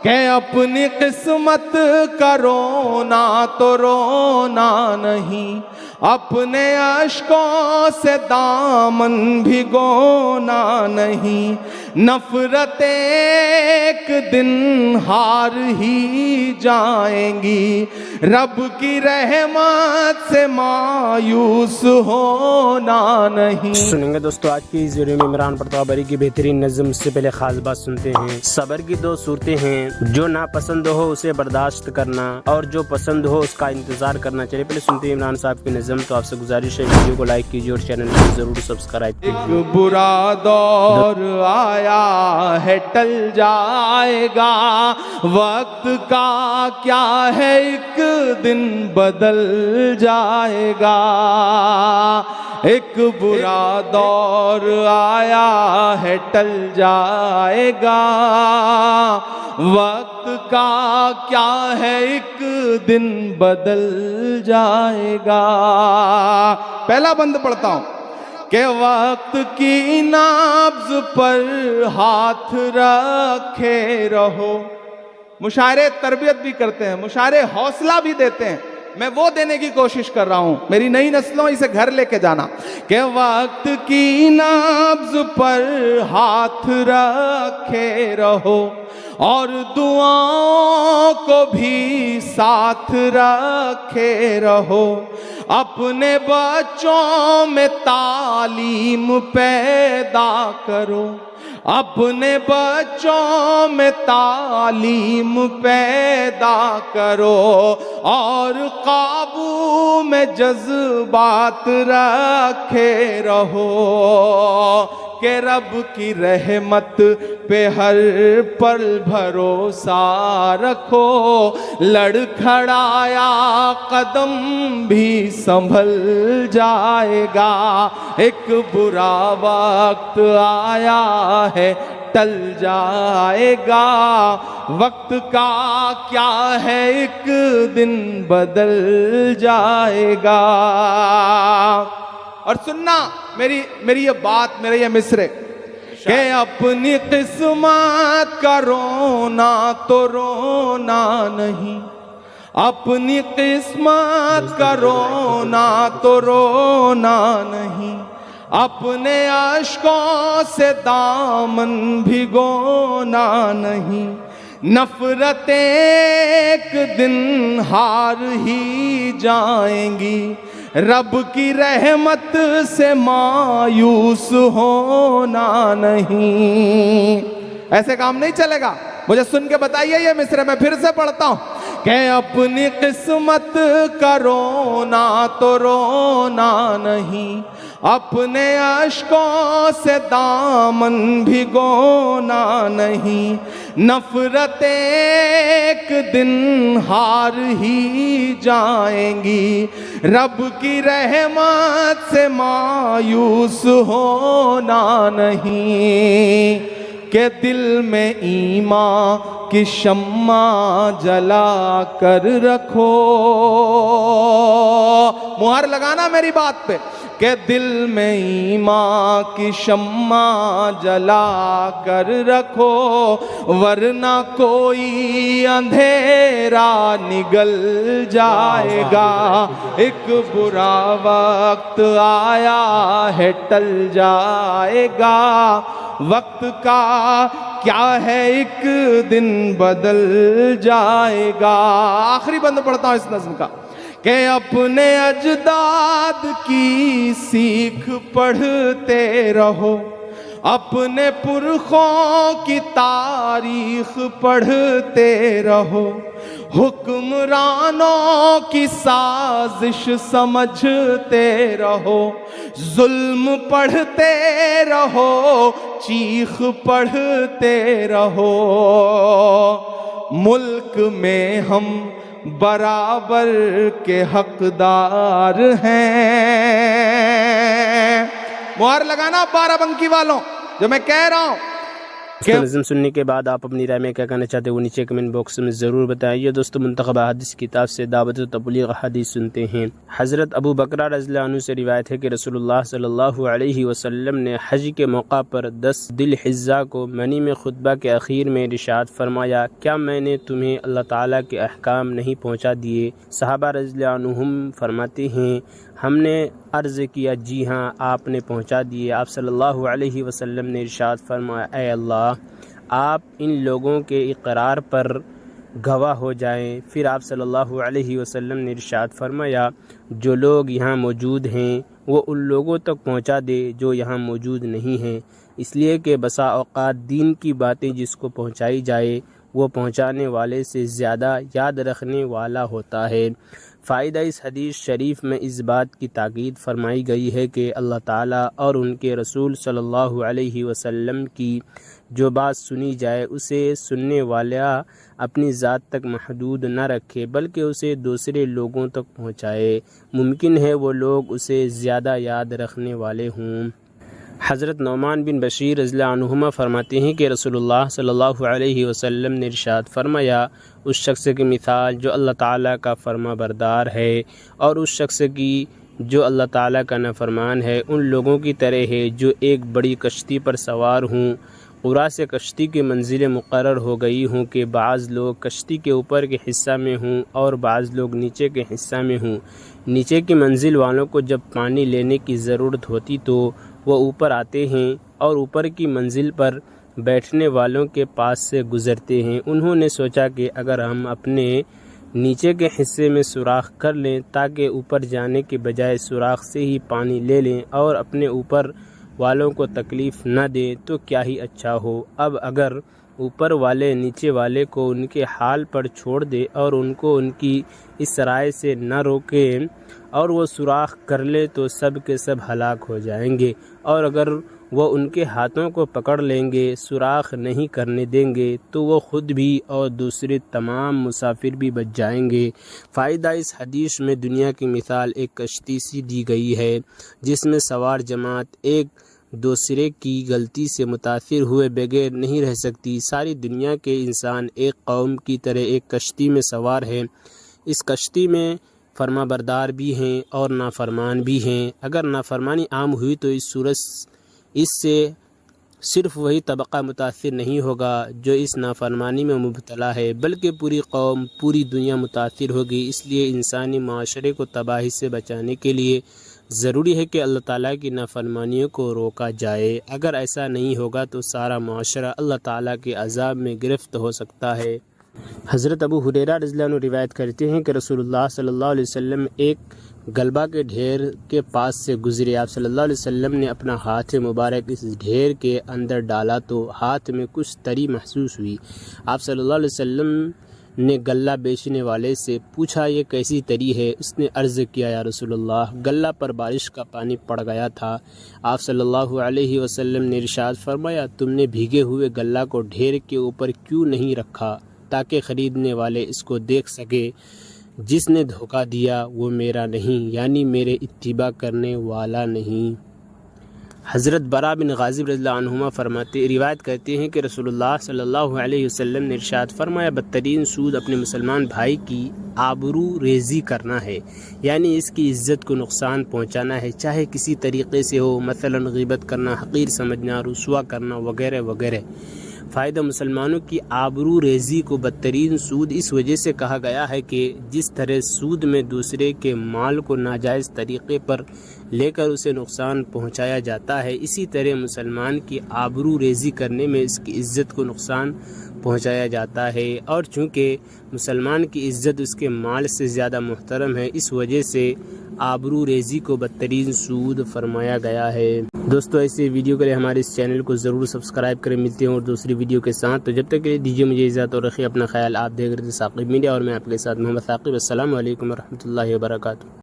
کہ اپنی قسمت کا رونا تو رونا نہیں، اپنے اشکوں سے دامن بھگونا نہیں، نفرت ایک دن ہار ہی جائیں گی، رب کی رحمت سے مایوس ہونا نہیں۔ سنیں گے دوستو آج کی اس ویڈیو میں عمران پرتاپ بری کی بہترین نظم سے پہلے خاص بات سنتے ہیں۔ صبر کی دو صورتیں ہیں، جو ناپسند ہو اسے برداشت کرنا اور جو پسند ہو اس کا انتظار کرنا۔ چلیے پہلے سنتے ہیں عمران صاحب کی نظم۔ تو آپ سے گزارش ہے ویڈیو کو لائک کیجیے اور چینل کو ضرور سبسکرائب کیجیے۔ ایک برا دور آیا ہے ٹل جائے گا، وقت کا کیا ہے ایک دن بدل جائے گا۔ ایک برا دور آیا ہے ٹل جائے گا، وقت کا کیا ہے ایک دن بدل جائے گا۔ پہلا بند پڑھتا ہوں کہ وقت کی نبض پر ہاتھ رکھے رہو۔ مشاعرے تربیت بھی کرتے ہیں، مشاعرے حوصلہ بھی دیتے ہیں، میں وہ دینے کی کوشش کر رہا ہوں، میری نئی نسلوں اسے گھر لے کے جانا کہ وقت کی نبض پر ہاتھ رکھے رہو اور دعاؤں کو بھی ساتھ رکھے رہو، اپنے بچوں میں تعلیم پیدا کرو، اپنے بچوں میں تعلیم پیدا کرو اور قابو میں جذبات رکھے رہو کہ رب کی رحمت پہ ہر پل بھروسہ رکھو، لڑکھڑایا قدم بھی سنبھل جائے گا۔ ایک برا وقت آیا ہے ٹل جائے گا، وقت کا کیا ہے ایک دن بدل جائے گا۔ اور سننا میری یہ بات، میرے یہ مصرے کہ اپنی قسمت کا رونا تو رونا نہیں، اپنی قسمت کا رونا تو رونا نہیں، اپنے اشکوں سے دامن بھگونا نہیں، نفرت ایک دن ہار ہی جائیں گی، رب کی رحمت سے مایوس ہونا نہیں۔ ایسے کام نہیں چلے گا، مجھے سن کے بتائیے یہ مصرے میں پھر سے پڑھتا ہوں کہ اپنی قسمت کا رونا تو رونا نہیں، اپنے اشکوں سے دامن بھگونا نہیں، نفرت ایک دن ہار ہی جائیں گی، رب کی رحمت سے مایوس ہونا نہیں، کہ دل میں ایمان کی شمع جلا کر رکھو۔ مہر لگانا میری بات پہ کہ دل میں ایمان کی شمع جلا کر رکھو، ورنہ کوئی اندھیرا نگل جائے گا۔ ایک برا وقت آیا ہے ٹل جائے گا، وقت کا کیا ہے ایک دن بدل جائے گا۔ آخری بند پڑھتا ہوں اس نظم کا کہ اپنے اجداد کی سیکھ پڑھتے رہو، اپنے پرخوں کی تاریخ پڑھتے رہو، حکمرانوں کی سازش سمجھتے رہو، ظلم پڑھتے رہو، چیخ پڑھتے رہو، ملک میں ہم برابر کے حقدار ہیں۔ مہر لگانا 12 بنکی والوں، جو میں کہہ رہا ہوں نظم سننے کے بعد آپ اپنی رائے میں کیا کہنا چاہتے ہیں وہ نیچے کمنٹ باکس میں ضرور بتائیے۔ دوستو منتخبہ حدیث کتاب سے دعوت و تبلیغ حدیث سنتے ہیں۔ حضرت ابو بکرہ رضی اللہ عنہ سے روایت ہے کہ رسول اللہ صلی اللہ علیہ وسلم نے حج کے موقع پر 10 ذی الحجہ کو منی میں خطبہ کے اخیر میں ارشاد فرمایا، کیا میں نے تمہیں اللہ تعالیٰ کے احکام نہیں پہنچا دیے؟ صحابہ رضی اللہ عنہم فرماتے ہیں ہم نے عرض کیا جی ہاں آپ نے پہنچا دیے۔ آپ صلی اللہ علیہ وسلم نے ارشاد فرمایا اے اللہ آپ ان لوگوں کے اقرار پر گواہ ہو جائیں۔ پھر آپ صلی اللہ علیہ وسلم نے ارشاد فرمایا جو لوگ یہاں موجود ہیں وہ ان لوگوں تک پہنچا دے جو یہاں موجود نہیں ہیں، اس لیے کہ بسا اوقات دین کی باتیں جس کو پہنچائی جائے وہ پہنچانے والے سے زیادہ یاد رکھنے والا ہوتا ہے۔ فائدہ اس حدیث شریف میں اس بات کی تاکید فرمائی گئی ہے کہ اللہ تعالیٰ اور ان کے رسول صلی اللہ علیہ وسلم کی جو بات سنی جائے اسے سننے والا اپنی ذات تک محدود نہ رکھے بلکہ اسے دوسرے لوگوں تک پہنچائے، ممکن ہے وہ لوگ اسے زیادہ یاد رکھنے والے ہوں۔ حضرت نعمان بن بشیر رضی اللہ عنہما فرماتے ہیں کہ رسول اللہ صلی اللہ علیہ وسلم نے ارشاد فرمایا اس شخص کی مثال جو اللہ تعالیٰ کا فرما بردار ہے اور اس شخص کی جو اللہ تعالیٰ کا نافرمان ہے ان لوگوں کی طرح ہے جو ایک بڑی کشتی پر سوار ہوں، قرا سے کشتی کی منزلیں مقرر ہو گئی ہوں کہ بعض لوگ کشتی کے اوپر کے حصہ میں ہوں اور بعض لوگ نیچے کے حصہ میں ہوں۔ نیچے کی منزل والوں کو جب پانی لینے کی ضرورت ہوتی تو وہ اوپر آتے ہیں اور اوپر کی منزل پر بیٹھنے والوں کے پاس سے گزرتے ہیں۔ انہوں نے سوچا کہ اگر ہم اپنے نیچے کے حصے میں سوراخ کر لیں تاکہ اوپر جانے کے بجائے سوراخ سے ہی پانی لے لیں اور اپنے اوپر والوں کو تکلیف نہ دیں تو کیا ہی اچھا ہو۔ اب اگر اوپر والے نیچے والے کو ان کے حال پر چھوڑ دے اور ان کو ان کی اس رائے سے نہ روکیں اور وہ سوراخ کر لے تو سب کے سب ہلاک ہو جائیں گے، اور اگر وہ ان کے ہاتھوں کو پکڑ لیں گے سوراخ نہیں کرنے دیں گے تو وہ خود بھی اور دوسرے تمام مسافر بھی بچ جائیں گے۔ فائدہ اس حدیث میں دنیا کی مثال ایک کشتی سی دی گئی ہے جس میں سوار جماعت ایک دوسرے کی غلطی سے متاثر ہوئے بغیر نہیں رہ سکتی۔ ساری دنیا کے انسان ایک قوم کی طرح ایک کشتی میں سوار ہیں، اس کشتی میں فرما بردار بھی ہیں اور نافرمان بھی ہیں۔ اگر نافرمانی عام ہوئی تو اس سے صرف وہی طبقہ متاثر نہیں ہوگا جو اس نافرمانی میں مبتلا ہے بلکہ پوری قوم پوری دنیا متاثر ہوگی۔ اس لیے انسانی معاشرے کو تباہی سے بچانے کے لیے ضروری ہے کہ اللہ تعالیٰ کی نافرمانیوں کو روکا جائے۔ اگر ایسا نہیں ہوگا تو سارا معاشرہ اللہ تعالیٰ کے عذاب میں گرفت ہو سکتا ہے۔ حضرت ابو ہریرہ رضی اللہ عنہ روایت کرتے ہیں کہ رسول اللہ صلی اللہ علیہ وسلم ایک گلبہ کے ڈھیر کے پاس سے گزرے۔ آپ صلی اللہ علیہ وسلم نے اپنا ہاتھ مبارک اس ڈھیر کے اندر ڈالا تو ہاتھ میں کچھ تری محسوس ہوئی۔ آپ صلی اللہ علیہ وسلم نے غلہ بیچنے والے سے پوچھا یہ کیسی تری ہے؟ اس نے عرض کیا یا رسول اللہ غلہ پر بارش کا پانی پڑ گیا تھا۔ آپ صلی اللہ علیہ وسلم نے ارشاد فرمایا تم نے بھیگے ہوئے غلہ کو ڈھیر کے اوپر کیوں نہیں رکھا تاکہ خریدنے والے اس کو دیکھ سکے؟ جس نے دھوکہ دیا وہ میرا نہیں، یعنی میرے اتباع کرنے والا نہیں۔ حضرت برا بن غازب رضی اللہ عنہما روایت کرتے ہیں کہ رسول اللہ صلی اللہ علیہ وسلم نے ارشاد فرمایا بدترین سود اپنے مسلمان بھائی کی آبرو ریزی کرنا ہے، یعنی اس کی عزت کو نقصان پہنچانا ہے، چاہے کسی طریقے سے ہو، مثلا غیبت کرنا، حقیر سمجھنا، رسوا کرنا وغیرہ وغیرہ۔ فائدہ مسلمانوں کی آبرو ریزی کو بدترین سود اس وجہ سے کہا گیا ہے کہ جس طرح سود میں دوسرے کے مال کو ناجائز طریقے پر لے کر اسے نقصان پہنچایا جاتا ہے، اسی طرح مسلمان کی آبرو ریزی کرنے میں اس کی عزت کو نقصان پہنچایا جاتا ہے، اور چونکہ مسلمان کی عزت اس کے مال سے زیادہ محترم ہے اس وجہ سے آبرو ریزی کو بدترین سود فرمایا گیا ہے۔ دوستو ایسے ویڈیو کے لیے ہمارے اس چینل کو ضرور سبسکرائب کریں۔ ملتے ہیں اور دوسری ویڈیو کے ساتھ، تو جب تک کے لیے دیجیے مجھے اجازت اور رکھیے اپنا خیال۔ آپ دیکھ رہے تھے ثاقب میڈیا اور میں آپ کے ساتھ محمد ثاقب۔ السلام علیکم ورحمۃ اللہ وبرکاتہ۔